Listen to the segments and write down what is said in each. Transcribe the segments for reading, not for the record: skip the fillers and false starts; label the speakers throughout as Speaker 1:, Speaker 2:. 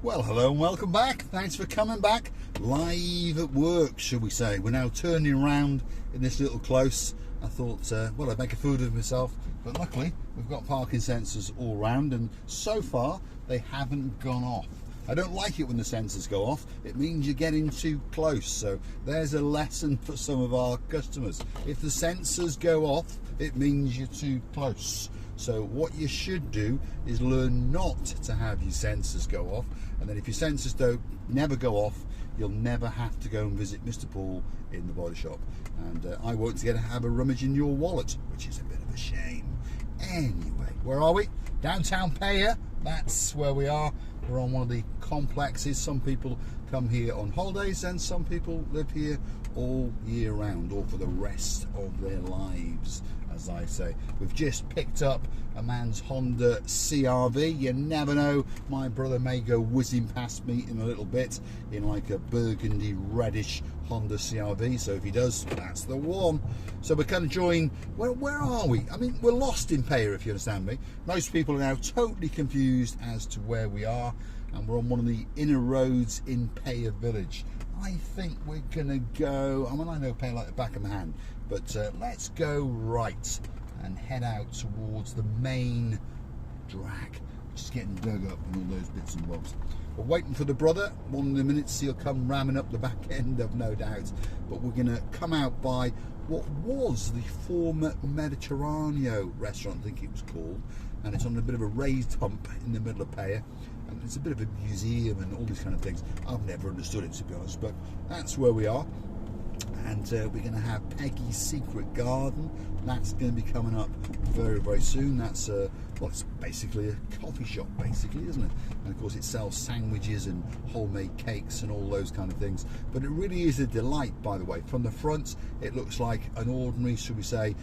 Speaker 1: Well, hello and welcome back. Thanks for coming back. Live at work, shall we say. We're now turning around in this little close. I thought, well, I'd make a fool of myself, but luckily we've got parking sensors all round, and so far they haven't gone off. I don't like it when the sensors go off. It means you're getting too close. So there's a lesson for some of our customers. If the sensors go off, it means you're too close. So what you should do is learn not to have your sensors go off, and then if your sensors don't never go off, you'll never have to go and visit Mr. Paul in the body shop, and I won't get to have a rummage in your wallet, which is a bit of a shame. Anyway, where are we? Downtown Paya. That's where we are. We're on one of the complexes. Some people come here on holidays and some people live here all year round, or for the rest of their lives, as I say. We've just picked up a man's Honda CR-V. You never know, my brother may go whizzing past me in a little bit in like a burgundy reddish Honda CR-V, so if he does, that's the one. So we're kind of join, where are we? I mean, we're lost in Paya, if you understand me. Most people are now totally confused as to where we are, and we're on one of the inner roads in Paya village. I think we're gonna go, I mean, I know Paya like the back of my hand, but let's go right and head out towards the main drag, just getting dug up and all those bits and bobs. We're waiting for the brother. One of the minutes he'll come ramming up the back end, I've no doubt, but we're gonna come out by what was the former Mediterraneo restaurant, I think it was called, and it's on a bit of a raised hump in the middle of Paya, and it's a bit of a museum and all these kind of things. I've never understood it, to be honest, but that's where we are. And we're going to have Peggy's Secret Garden. That's going to be coming up very, very soon. That's well, it's basically a coffee shop, basically, isn't it? And of course, it sells sandwiches and homemade cakes and all those kind of things. But it really is a delight, by the way. From the front, it looks like an ordinary, should we say,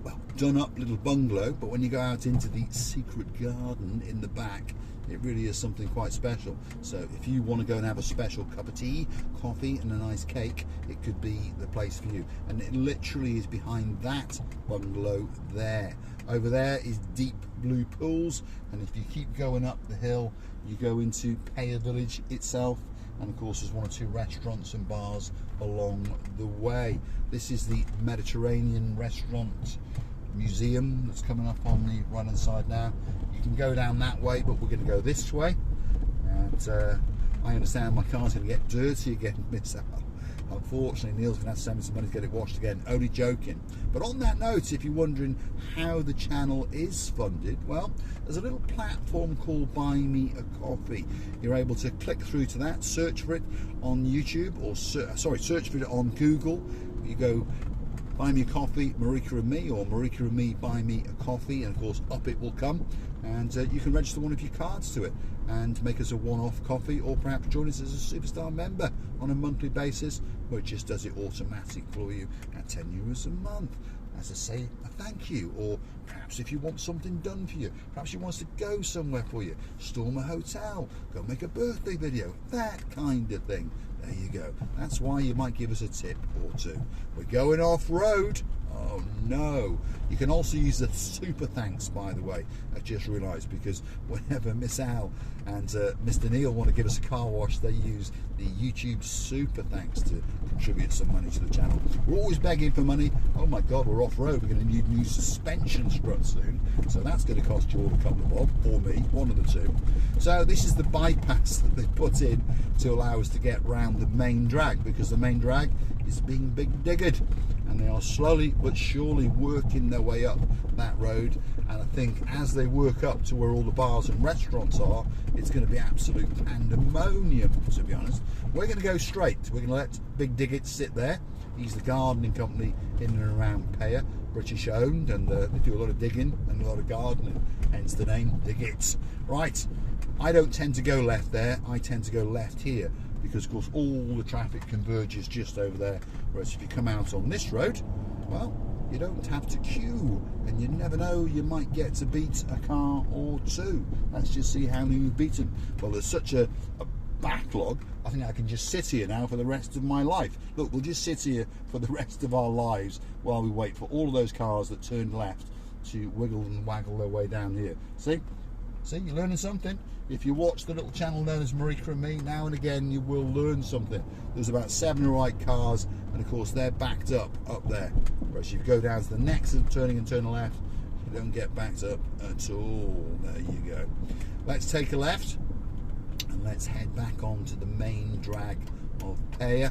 Speaker 1: well, done up little bungalow. But when you go out into the secret garden in the back, it really is something quite special. So if you want to go and have a special cup of tea, coffee and a nice cake, it could be the place for you. And it literally is behind that bungalow there. Over there is deep blue pools, and if you keep going up the hill, you go into Paya village itself, and of course there's one or two restaurants and bars along the way. This is the Mediterranean restaurant museum that's coming up on the right hand side now. You can go down that way, but we're going to go this way, and I understand my car's going to get dirty again, Miss Al. Unfortunately, Neil's going to have to send me some money to get it washed again. Only joking. But on that note, if you're wondering how the channel is funded, well, there's a little platform called Buy Me a Coffee. You're able to click through to that, search for it on YouTube, or search for it on Google. You go Buy Me a Coffee, Marika and Me, or Marika and Me, Buy Me a Coffee, and of course up it will come, and you can register one of your cards to it and make us a one-off coffee, or perhaps join us as a superstar member on a monthly basis, where it just does it automatic for you at €10 a month. As I say, a thank you, or perhaps if you want something done for you, perhaps you want us to go somewhere for you, storm a hotel, go make a birthday video, that kind of thing. There you go. That's why you might give us a tip or two. We're going off-road. Oh no. You can also use the super thanks, by the way. I just realised, because whenever Miss Al and Mr. Neil want to give us a car wash, they use the YouTube super thanks to contribute some money to the channel. We're always begging for money. Oh my god, we're off-road. We're going to need new suspension struts soon, so that's going to cost you all a couple of bob, or me, one of the two. So this is the bypass that they put in to allow us to get round the main drag, because the main drag is being big digged, and they are slowly but surely working their way up that road. And I think as they work up to where all the bars and restaurants are, it's going to be absolute pandemonium, to be honest. We're going to go straight. We're going to let Big Diggett sit there. He's the gardening company in and around Paya, British owned, and they do a lot of digging and a lot of gardening, hence the name Diggett. Right, I don't tend to go left there, I tend to go left here, because of course all the traffic converges just over there, whereas if you come out on this road, well, you don't have to queue, and you never know, you might get to beat a car or two. Let's just see how many we've beaten. Well, there's such a backlog, I think I can just sit here now for the rest of my life. Look, we'll just sit here for the rest of our lives while we wait for all of those cars that turned left to wiggle and waggle their way down here. See? See, you're learning something. If you watch the little channel known as Marika and me, now and again you will learn something. There's about 7 or 8 cars, and of course they're backed up there. Whereas if you go down to the next turning and turn left, you don't get backed up at all. There you go. Let's take a left, and let's head back on to the main drag of Paya.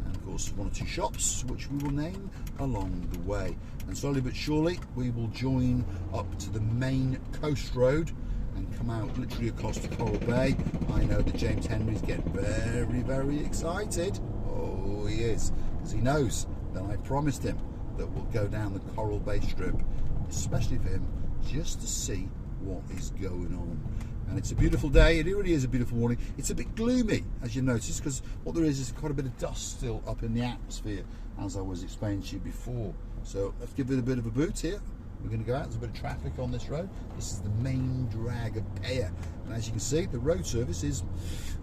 Speaker 1: And of course 1 or 2 shops, which we will name along the way. And slowly but surely, we will join up to the main coast road and come out literally across the Coral Bay. I know that James Henry's getting very, very excited. Oh, he is, because he knows that I promised him that we'll go down the Coral Bay Strip, especially for him, just to see what is going on. And it's a beautiful day. It really is a beautiful morning. It's a bit gloomy, as you notice, because what there is quite a bit of dust still up in the atmosphere, as I was explaining to you before. So let's give it a bit of a boot here. We're going to go out. There's a bit of traffic on this road. This is the main drag of Paya. And as you can see, the road service is,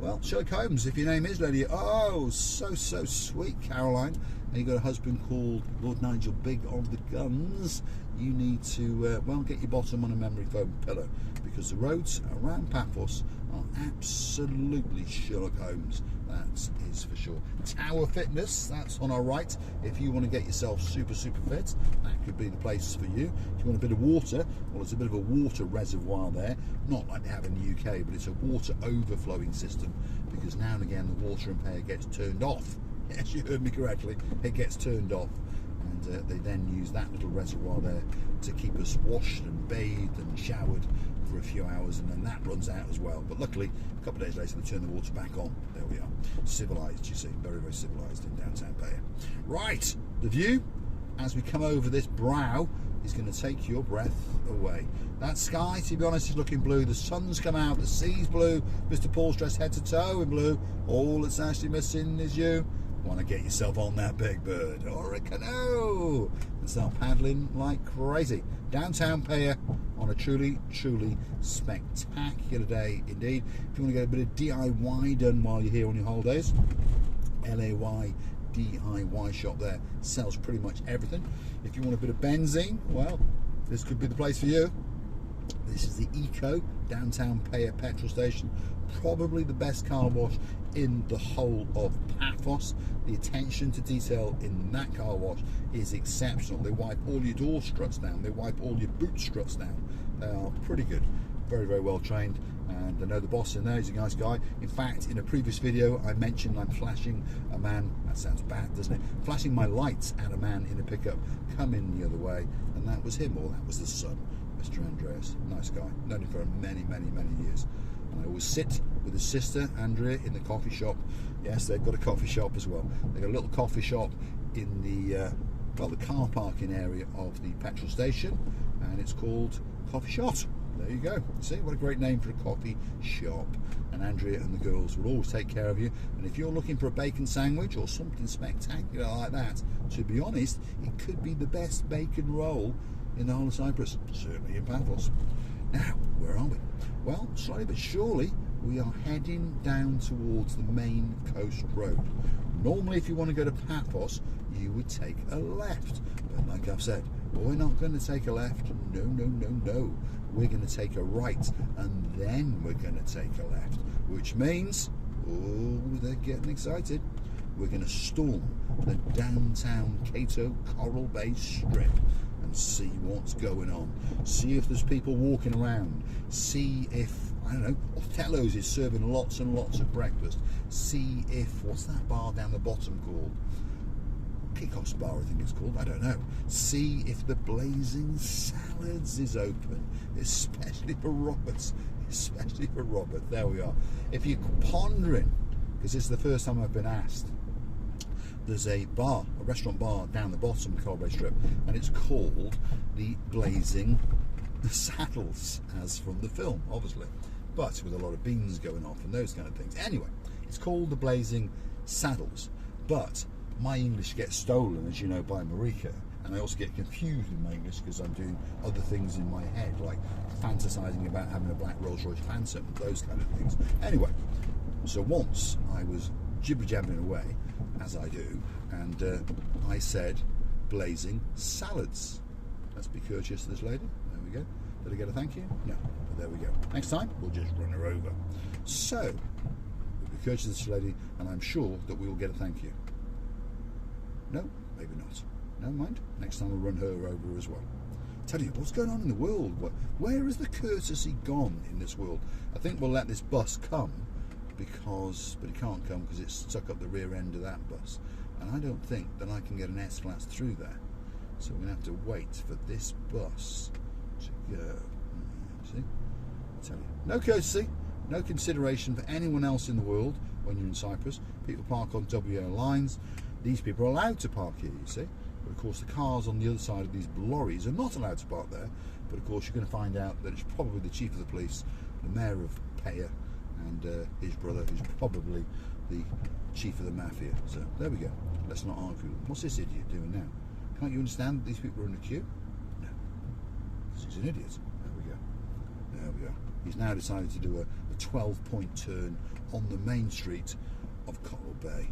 Speaker 1: well, Sherlock Holmes, if your name is Lady. Oh, so sweet, Caroline. And you've got a husband called Lord Nigel Big on the guns. You need to, well, get your bottom on a memory foam pillow, because the roads around Paphos are absolutely Sherlock Holmes. That is for sure. Tower Fitness, that's on our right. If you want to get yourself super fit, that could be the place for you. If you want a bit of water, well, there's a bit of a water reservoir there, not like they have in the UK, but it's a water overflowing system, because now and again the water in Paya gets turned off. Yes, you heard me correctly, it gets turned off. And they then use that little reservoir there to keep us washed and bathed and showered for a few hours, and then that runs out as well. But luckily, a couple of days later, they turn the water back on. There we are. Civilised, you see. Very, very civilised in downtown Paya. Right, the view, as we come over this brow, is going to take your breath away. That sky, to be honest, is looking blue. The sun's come out, the sea's blue. Mr. Paul's dressed head to toe in blue. All that's actually missing is you. Want to get yourself on that big bird or a canoe and start paddling like crazy. Downtown Paya on a truly spectacular day indeed. If you want to get a bit of DIY done while you're here on your holidays, LAY DIY shop there sells pretty much everything. If you want a bit of benzene, well, this could be the place for you. This is the Eco Downtown Paya petrol station, probably the best car wash in the whole of Paphos. The attention to detail in that car wash is exceptional. They wipe all your door struts down, they wipe all your boot struts down. They are pretty good, very, very well trained. And I know the boss in there, he's a nice guy. In fact, in a previous video I mentioned I'm flashing a man, that sounds bad doesn't it, flashing my lights at a man in a pickup coming the other way, and that was him, or that was the son, Mr. Andreas. Nice guy, known him for many years. And I always sit with his sister Andrea in the coffee shop. Yes, they've got a coffee shop as well. They've got a little coffee shop in the the car parking area of the petrol station, and it's called Coffee Shot. There you go. See, what a great name for a coffee shop. And Andrea and the girls will always take care of you. And if you're looking for a bacon sandwich or something spectacular like that, to be honest, it could be the best bacon roll in the whole of Cyprus, certainly in Paphos. Now, where are we? Well, slowly but surely, we are heading down towards the main coast road. Normally, if you want to go to Paphos, you would take a left. But like I've said, we're not going to take a left. No. We're going to take a right, and then we're going to take a left. Which means, oh, they're getting excited. We're going to storm the downtown Cato Coral Bay Strip and see what's going on. See if there's people walking around. See if, I don't know, Othello's is serving lots and lots of breakfast. See if, what's that bar down the bottom called? Paphos Bar, I think it's called, I don't know. See if the Blazing Salads is open, especially for Roberts. There we are. If you're pondering, because this is the first time I've been asked, there's a bar, a restaurant bar down the bottom of the Coral Bay Strip, and it's called the Blazing Saddles, as from the film, obviously, but with a lot of beans going off and those kind of things. Anyway, it's called the Blazing Saddles, but my English gets stolen, as you know, by Marika, and I also get confused with my English because I'm doing other things in my head, like fantasizing about having a black Rolls-Royce Phantom, those kind of things. Anyway, so once I was jibber-jabbering away, as I do, and I said Blazing Salads. Let's be courteous to this lady. There we go. Did I get a thank you? No, but there we go. Next time, we'll just run her over. So, we'll be courteous to this lady, and I'm sure that we will get a thank you. No, maybe not. Never mind. Next time we'll run her over as well. Tell you, what's going on in the world? Where is the courtesy gone in this world? I think we'll let this bus come, but it can't come because it's stuck up the rear end of that bus. And I don't think that I can get an S-Class through there. So we're going to have to wait for this bus to go. See? I tell you, no courtesy, no consideration for anyone else in the world when you're in Cyprus. People park on WO lines. These people are allowed to park here, you see. But of course the cars on the other side of these lorries are not allowed to park there. But of course you're going to find out that it's probably the chief of the police, the mayor of Peyia, and his brother, who's probably the chief of the mafia. So there we go. Let's not argue. What's this idiot doing now? Can't you understand that these people are in a queue? No. He's an idiot. There we go. There we go. He's now decided to do a 12-point turn on the main street of Coral Bay.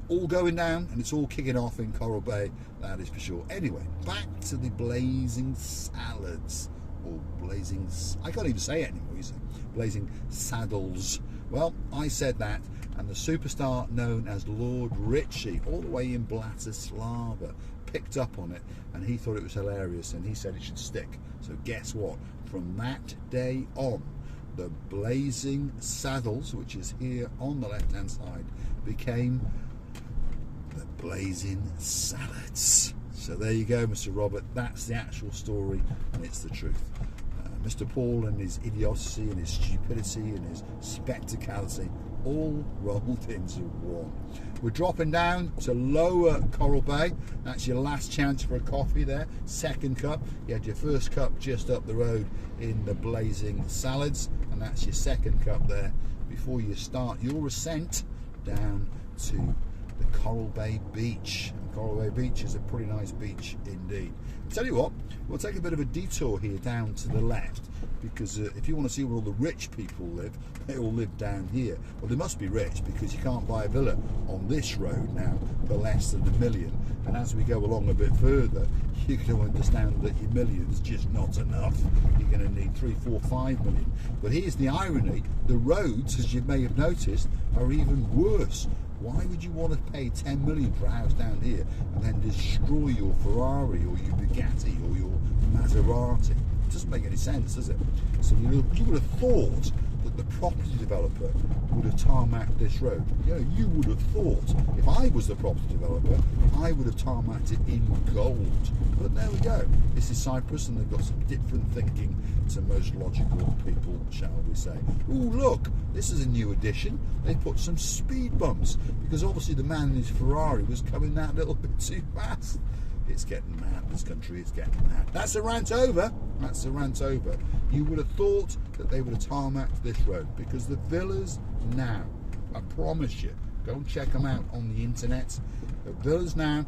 Speaker 1: All going down, and it's all kicking off in Coral Bay, that is for sure. Anyway, back to the blazing salads, or blazing, I can't even say it anymore, you see, blazing saddles. Well, I said that, and the superstar known as Lord Ritchie, all the way in Bratislava, picked up on it, and he thought it was hilarious, and he said it should stick. So guess what? From that day on, the blazing saddles, which is here on the left-hand side, became the blazing salads. So there you go, Mr. Robert. That's the actual story, and it's the truth. Mr. Paul and his idiocy and his stupidity and his spectacality all rolled into one. We're dropping down to lower Coral Bay. That's your last chance for a coffee there. Second cup. You had your first cup just up the road in the blazing salads, and that's your second cup there before you start your ascent down to the Coral Bay Beach. And Coral Bay Beach is a pretty nice beach indeed. I'll tell you what, we'll take a bit of a detour here down to the left, because if you want to see where all the rich people live, they all live down here. Well, they must be rich, because you can't buy a villa on this road now for less than $1 million. And as we go along a bit further, you're going to understand that your million's just not enough. You're going to need 3, 4, 5 million. But here's the irony: the roads, as you may have noticed, are even worse. Why would you want to pay 10 million for a house down here and then destroy your Ferrari or your Bugatti or your Maserati? It doesn't make any sense, does it? So you would have thought that the property developer would have tarmacked this road. You know, you would have thought, if I was the property developer, I would have tarmacked it in gold. But there we go. This is Cyprus, and they've got some different thinking to most logical people, shall we say. Ooh, look, this is a new addition. They put some speed bumps, because obviously the man in his Ferrari was coming that little bit too fast. It's getting mad, this country is getting mad. That's a rant over. That's a rant over. You would have thought that they would have tarmacked this road, because the villas now, I promise you, go and check them out on the internet. The villas now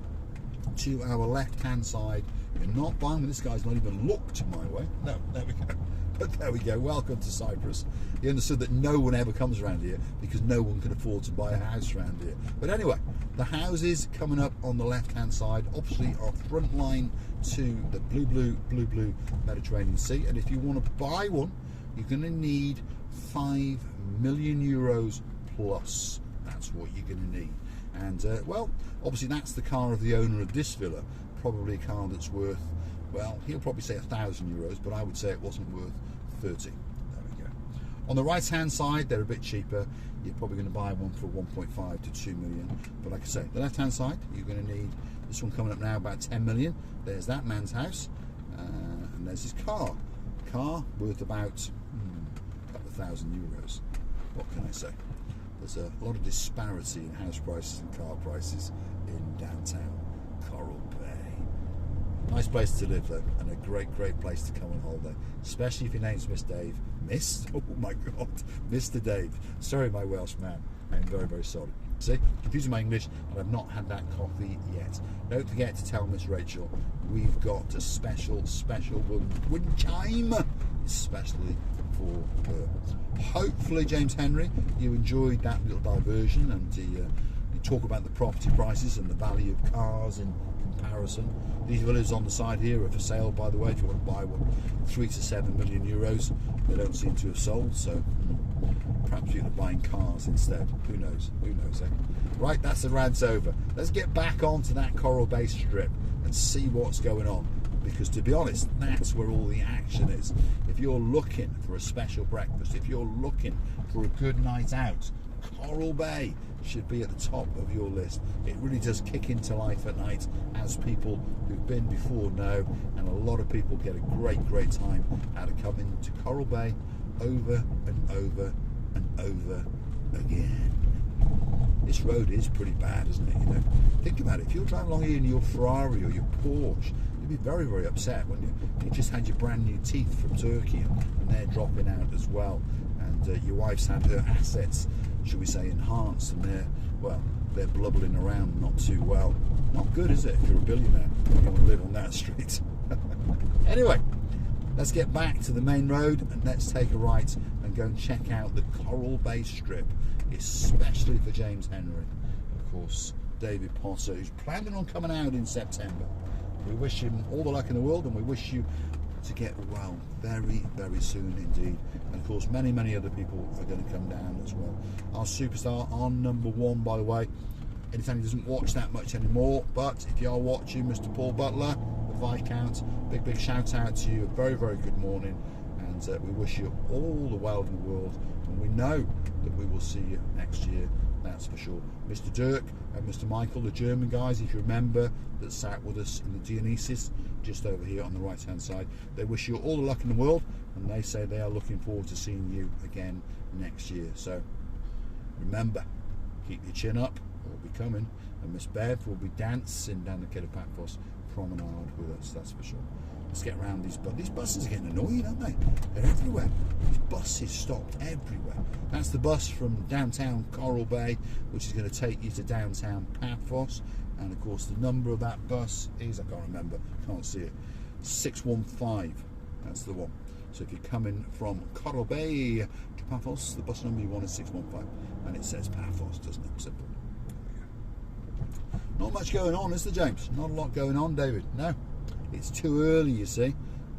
Speaker 1: to our left-hand side. You're not buying them. This guy's not even looked my way. No, there we go. But there we go. Welcome to Cyprus. He understood that no one ever comes around here because no one can afford to buy a house around here. But anyway, the houses coming up on the left-hand side obviously are front line to the blue Mediterranean Sea. And if you want to buy one, you're going to need 5 million euros plus. That's what you're going to need. And well, obviously that's the car of the owner of this villa. Probably a car that's worth, well, he'll probably say 1,000 euros, but I would say it wasn't worth 30. There we go. On the right hand side, they're a bit cheaper. You're probably going to buy one for 1.5 to 2 million. But like I say, the left hand side, you're going to need this one coming up now about 10 million. There's that man's house, and there's his car. Car worth about a couple of €1,000. What can I say? There's a lot of disparity in house prices and car prices in downtown Coral Bay. Nice place to live though, and a great place to come on holiday, especially if your name's Miss Dave. Miss? Oh my God, Mr. Dave. Sorry, my Welsh man. I'm very sorry. See, confusing my English, and I've not had that coffee yet. Don't forget to tell Miss Rachel we've got a special wind chime, especially for her. Hopefully, James Henry, you enjoyed that little diversion, and you talk about the property prices and the value of cars in comparison. These villas on the side here are for sale, by the way, if you want to buy one. 3 to 7 million euros. They don't seem to have sold, so perhaps you're buying cars instead. Who knows? Who knows, eh? Right, that's the rant's over. Let's get back onto that Coral Bay strip and see what's going on. Because to be honest, that's where all the action is. If you're looking for a special breakfast, if you're looking for a good night out, Coral Bay should be at the top of your list. It really does kick into life at night, as people who've been before know, and a lot of people get a great time out of coming to Coral Bay over and over and over again. This road is pretty bad, isn't it? You know, think about it. If you're driving along here in your Ferrari or your Porsche, you'd be very upset, wouldn't you? You just had your brand new teeth from Turkey and they're dropping out as well, and your wife's had her assets, should we say, enhanced, and they're blubbering around not too well. Not good, is it? If you're a billionaire, you want to live on that street. Anyway, let's get back to the main road and let's take a right and go and check out the Coral Bay strip, especially for James Henry. Of course, David Potter, who's planning on coming out in September. We wish him all the luck in the world, and we wish you to get well very soon indeed. And of course, many other people are going to come down as well. Our superstar on number 1, by the way. Anytime he doesn't watch that much anymore, but if you are watching, Mr. Paul Butler, the Viscount, big shout out to you. A very good morning, and we wish you all the well in the world, and we know that we will see you next year, that's for sure. Mr. Dirk and Mr. Michael, the German guys, if you remember, that sat with us in the Dionysus just over here on the right hand side, they wish you all the luck in the world, and they say they are looking forward to seeing you again next year. So remember, keep your chin up, we'll be coming, and Miss Bev will be dancing down the Kid of Paphos promenade with us, that's for sure. Let's get around these buses. These buses are getting annoying, aren't they? They're everywhere. These buses stopped everywhere. That's the bus from downtown Coral Bay, which is going to take you to downtown Paphos. And of course, the number of that bus is, I can't remember, can't see it, 615. That's the one. So if you're coming from Coral Bay to Paphos, the bus number you want is 615. And it says Paphos, doesn't it? Simple. Not much going on, is there, James? Not a lot going on, David. No. It's too early, you see,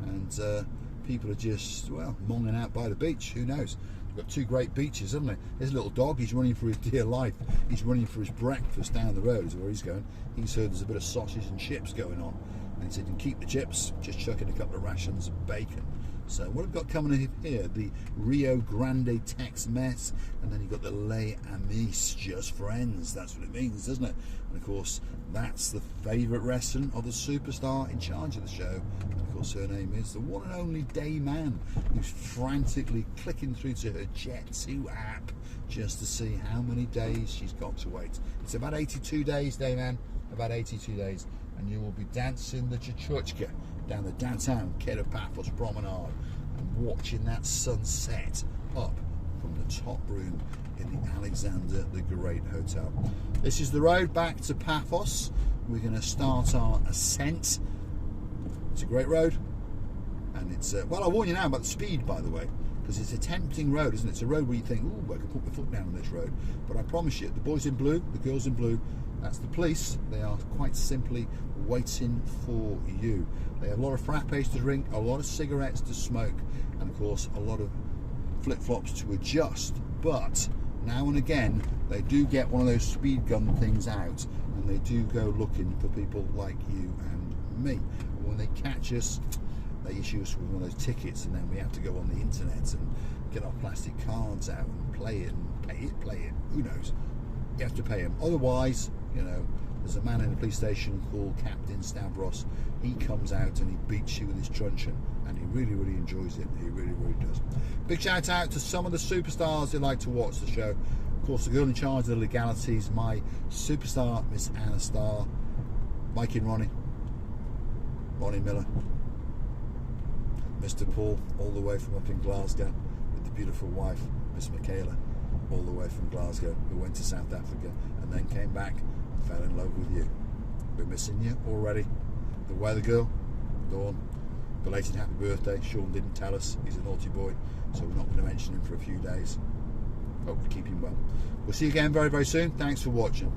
Speaker 1: and people are just, well, monging out by the beach. Who knows? We've got 2 great beaches, haven't we? There's a little dog. He's running for his dear life. He's running for his breakfast down the road is where he's going. He's heard there's a bit of sausage and chips going on, and he said, "You can keep the chips, just chuck in a couple of rations of bacon." So what have we got coming in here? The Rio Grande Tex-Mex, and then you've got the Les Amis, just friends. That's what it means, doesn't it? And of course, that's the favourite restaurant of the superstar in charge of the show. And of course, her name is the one and only Dayman, who's frantically clicking through to her Jet2 app just to see how many days she's got to wait. It's about 82 days, Dayman, about 82 days, and you will be dancing the Chuchuchka down the downtown Kid of Paphos promenade and watching that sunset up from the top room in the Alexander the Great Hotel. This is the road back to Paphos. We're going to start our ascent. It's a great road, and it's well, I warn you now about the speed, by the way, because it's a tempting road, isn't it? It's a road where you think, "Ooh, I can put my foot down on this road," but I promise you, the boys in blue, the girls in blue, that's the police. They are quite simply waiting for you. They have a lot of frappes to drink, a lot of cigarettes to smoke, and of course a lot of flip-flops to adjust. But now and again they do get one of those speed gun things out, and they do go looking for people like you and me. And when they catch us, they issue us with one of those tickets, and then we have to go on the internet and get our plastic cards out and play it, who knows. You have to pay them, otherwise, you know, there's a man in the police station called Captain Stavros. He comes out and he beats you with his truncheon, and he really enjoys it. He really does. Big shout out to some of the superstars who like to watch the show. Of course, the girl in charge of the legalities, my superstar, Miss Anna Starr, Mike and Ronnie Miller, Mr. Paul, all the way from up in Glasgow, with the beautiful wife, Miss Michaela, all the way from Glasgow, who went to South Africa and then came back and fell in love with you. We're missing you already. The weather girl, Dawn, belated happy birthday. Sean didn't tell us, he's a naughty boy, so we're not going to mention him for a few days. Hope we keep him well. We'll see you again very soon. Thanks for watching.